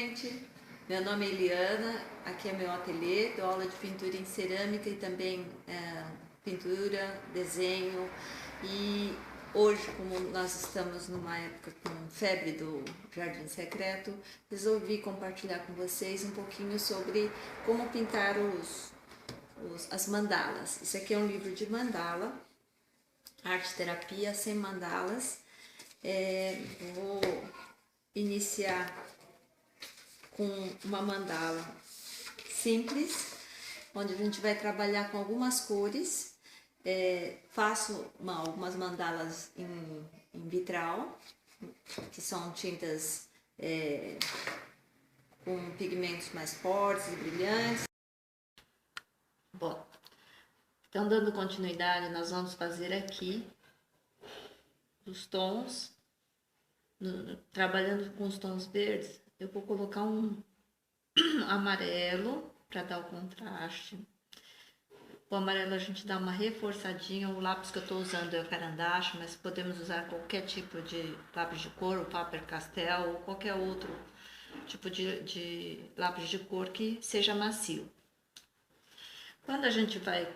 gente! Meu nome é Eliana, aqui é meu ateliê, dou aula de pintura em cerâmica e também pintura, desenho. E hoje, como nós estamos numa época com febre do Jardim Secreto, resolvi compartilhar com vocês um pouquinho sobre como pintar as mandalas. Isso aqui é um livro de mandala, arte terapia sem mandalas. Vou iniciar com uma mandala simples, onde a gente vai trabalhar com algumas cores. Faço algumas mandalas em vitral, que são tintas com pigmentos mais fortes e brilhantes. Bom, então dando continuidade, nós vamos fazer aqui os tons, trabalhando com os tons verdes. Eu vou colocar um amarelo para dar o contraste. O amarelo a gente dá uma reforçadinha. O lápis que eu estou usando é o carandache, mas podemos usar qualquer tipo de lápis de cor, o Faber-Castell ou qualquer outro tipo de lápis de cor que seja macio. Quando a gente vai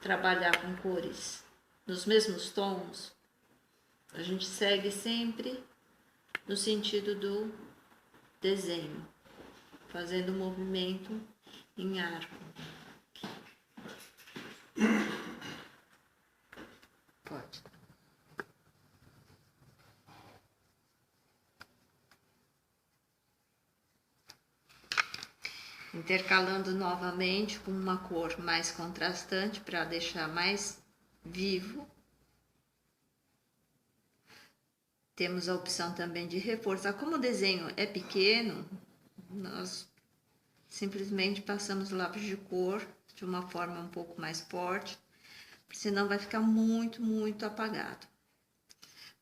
trabalhar com cores nos mesmos tons, a gente segue sempre no sentido do desenho, fazendo um movimento em arco. Pode. Intercalando novamente com uma cor mais contrastante para deixar mais vivo. Temos a opção também de reforçar. Como o desenho é pequeno, nós simplesmente passamos o lápis de cor de uma forma um pouco mais forte, senão vai ficar muito apagado.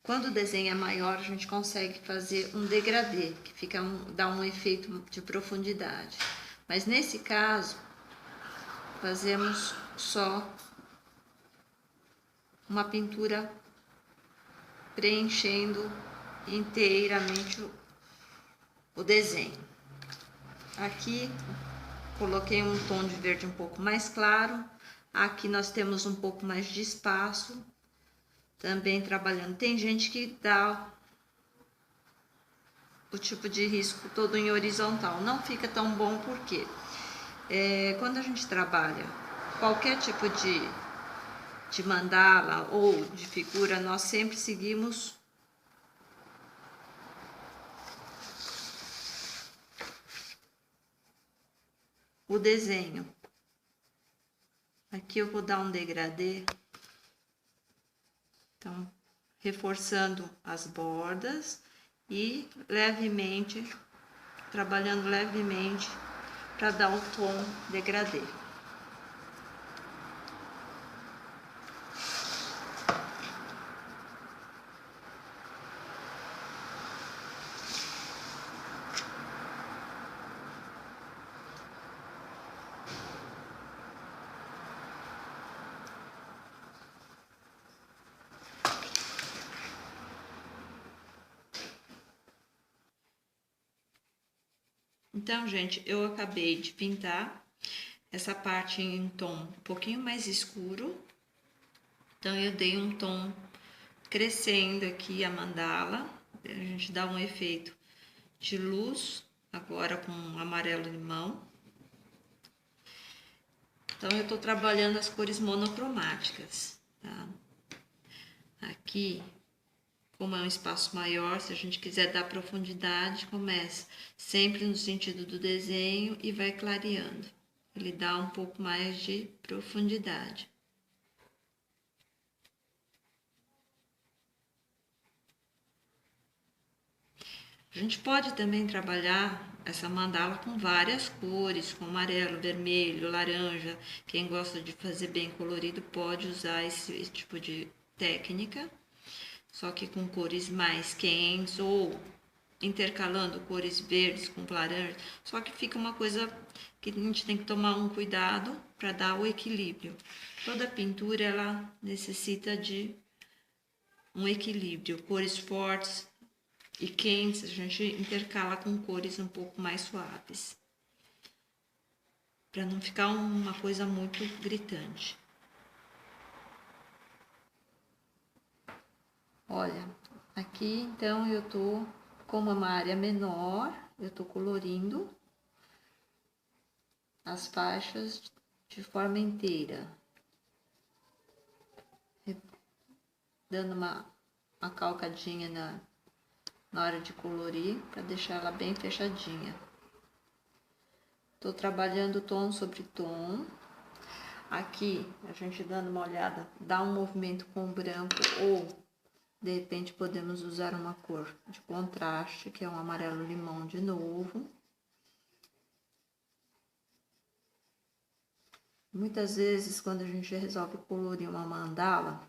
Quando o desenho é maior, a gente consegue fazer um degradê, que dá um efeito de profundidade. Mas nesse caso, fazemos só uma pintura preenchendo inteiramente o desenho. Aqui coloquei um tom de verde um pouco mais claro. Aqui nós temos um pouco mais de espaço, também trabalhando. Tem gente que dá o tipo de risco todo em horizontal. Não fica tão bom porque quando a gente trabalha qualquer tipo de mandala ou de figura, nós sempre seguimos o desenho. Aqui eu vou dar um degradê, então reforçando as bordas e levemente, trabalhando levemente para dar o tom degradê. Então, gente, eu acabei de pintar essa parte em tom um pouquinho mais escuro. Então, eu dei um tom crescendo aqui a mandala. A gente dá um efeito de luz, agora com amarelo limão. Então, eu tô trabalhando as cores monocromáticas, tá? Aqui, como é um espaço maior, se a gente quiser dar profundidade, começa sempre no sentido do desenho e vai clareando. Ele dá um pouco mais de profundidade. A gente pode também trabalhar essa mandala com várias cores, com amarelo, vermelho, laranja. Quem gosta de fazer bem colorido pode usar esse tipo de técnica, só que com cores mais quentes ou intercalando cores verdes com laranja, só que fica uma coisa que a gente tem que tomar um cuidado para dar o equilíbrio. Toda pintura ela necessita de um equilíbrio, cores fortes e quentes, a gente intercala com cores um pouco mais suaves, para não ficar uma coisa muito gritante. Olha, aqui então eu tô, como é uma área menor, eu tô colorindo as faixas de forma inteira, dando uma calcadinha na hora de colorir, para deixar ela bem fechadinha. Tô trabalhando tom sobre tom. Aqui, a gente dando uma olhada, dá um movimento com o branco, ou de repente podemos usar uma cor de contraste, que é um amarelo limão de novo. Muitas vezes, quando a gente resolve colorir uma mandala,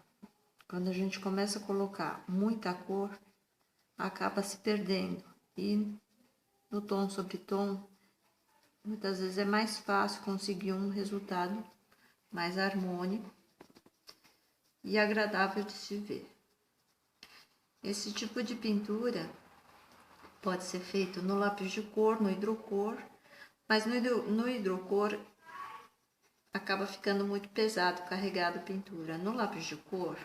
quando a gente começa a colocar muita cor, acaba se perdendo. E no tom sobre tom, muitas vezes é mais fácil conseguir um resultado mais harmônico e agradável de se ver. Esse tipo de pintura pode ser feito no lápis de cor, no hidrocor, mas no hidrocor acaba ficando muito pesado, carregado a pintura. No lápis de cor,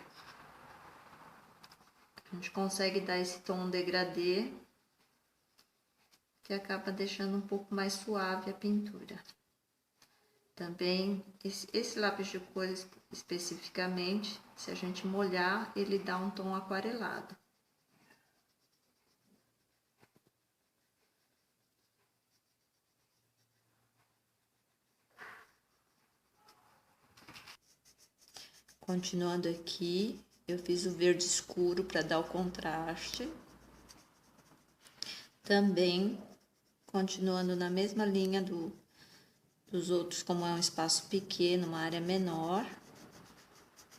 a gente consegue dar esse tom degradê, que acaba deixando um pouco mais suave a pintura. Também, esse lápis de cor especificamente, se a gente molhar, ele dá um tom aquarelado. Continuando aqui, eu fiz o verde escuro para dar o contraste. Também, continuando na mesma linha dos outros, como é um espaço pequeno, uma área menor,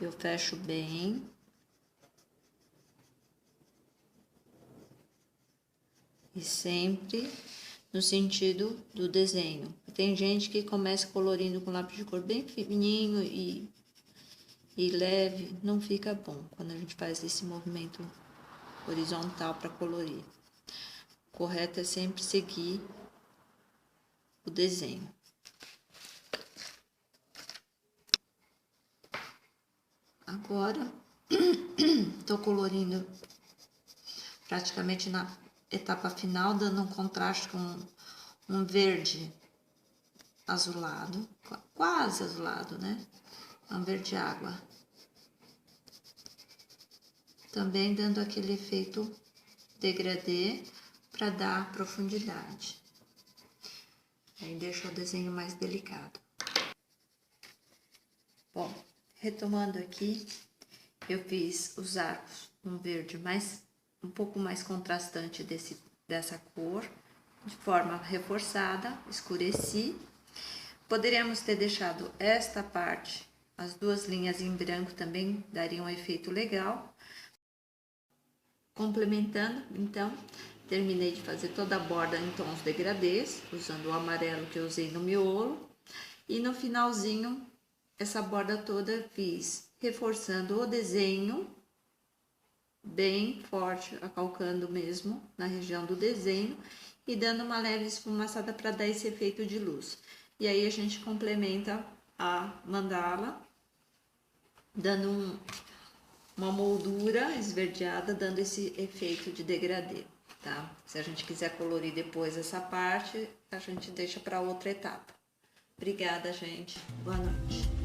eu fecho bem. E sempre no sentido do desenho. Tem gente que começa colorindo com lápis de cor bem fininho e leve, não fica bom quando a gente faz esse movimento horizontal para colorir. O correto é sempre seguir o desenho. Agora, estou colorindo praticamente na etapa final, dando um contraste com um verde azulado, quase azulado, né? Um verde água. Também dando aquele efeito degradê para dar profundidade. Aí deixa o desenho mais delicado. Bom, retomando aqui, eu fiz os arcos um verde um pouco mais contrastante dessa cor, de forma reforçada, escureci. Poderíamos ter deixado esta parte, as duas linhas em branco também dariam um efeito legal. Complementando, então, terminei de fazer toda a borda em tons degradês, usando o amarelo que eu usei no miolo. E no finalzinho, essa borda toda fiz reforçando o desenho, bem forte, acalcando mesmo na região do desenho, e dando uma leve esfumaçada para dar esse efeito de luz. E aí a gente complementa a mandala, dando uma moldura esverdeada, dando esse efeito de degradê, tá? Se a gente quiser colorir depois essa parte, a gente deixa para outra etapa. Obrigada, gente. Boa noite.